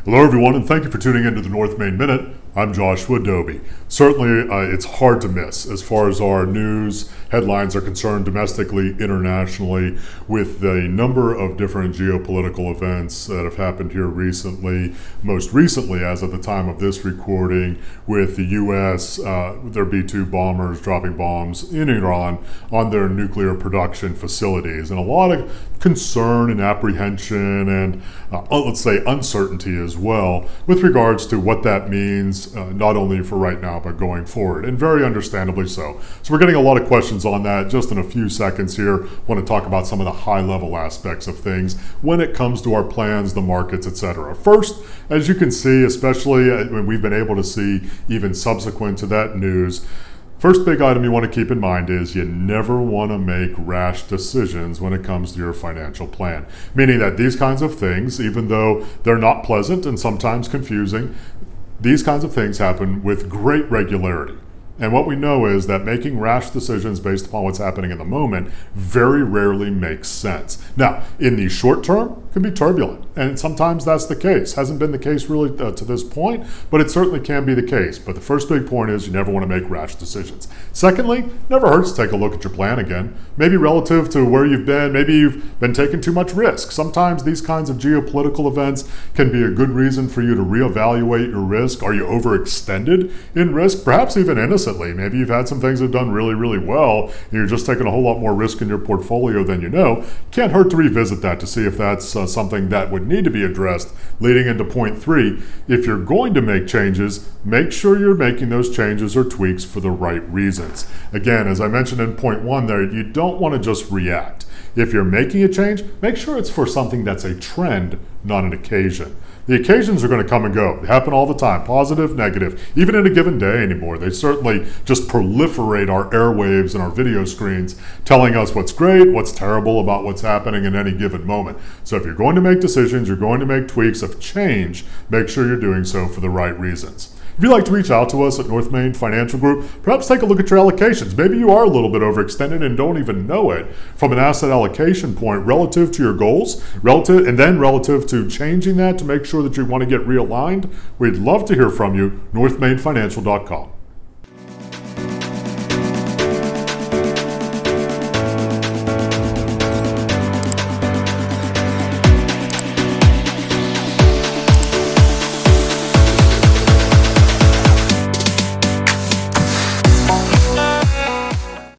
Hello, everyone, and thank you for tuning into the North Main Minute. I'm Joshua Dobi. Certainly, it's hard to miss as far as our news headlines are concerned domestically, internationally, with the number of different geopolitical events that have happened here recently. Most recently, as of the time of this recording, with the U.S., their B-2 bombers dropping bombs in Iran on their nuclear production facilities. And a lot of concern and apprehension and, let's say, uncertainty as well with regards to what that means, not only for right now, but going forward, and very understandably so. So we're getting a lot of questions on that just in a few seconds here. I want to talk about some of the high-level aspects of things when it comes to our plans, the markets, etc. First, as you can see, especially when we've been able to see even subsequent to that news, first big item you want to keep in mind is you never want to make rash decisions when it comes to your financial plan. Meaning that these kinds of things, even though they're not pleasant and sometimes confusing, these kinds of things happen with great regularity. And what we know is that making rash decisions based upon what's happening in the moment very rarely makes sense. Now, in the short term, it can be turbulent, and sometimes that's the case. Hasn't been the case really to this point, but it certainly can be the case. But the first big point is you never want to make rash decisions. Secondly, never hurts to take a look at your plan again. Maybe relative to where you've been, maybe you've been taking too much risk. Sometimes these kinds of geopolitical events can be a good reason for you to reevaluate your risk. Are you overextended in risk? Perhaps even innocently. Maybe you've had some things that have done really, really well, and you're just taking a whole lot more risk in your portfolio than you know. Can't hurt to revisit that to see if that's something that would need to be addressed. Leading into point 3, if you're going to make changes, make sure you're making those changes or tweaks for the right reasons. Again, as I mentioned in point 1 there, you don't want to just react. If you're making a change, make sure it's for something that's a trend, not an occasion. The occasions are going to come and go. They happen all the time, positive, negative, even in a given day anymore. They certainly just proliferate our airwaves and our video screens, telling us what's great, what's terrible about what's happening in any given moment. So if you're going to make decisions, you're going to make tweaks of change, make sure you're doing so for the right reasons. If you'd like to reach out to us at North Main Financial Group, perhaps take a look at your allocations. Maybe you are a little bit overextended and don't even know it from an asset allocation point relative to your goals, relative to changing that to make sure that you want to get realigned. We'd love to hear from you, northmainfinancial.com.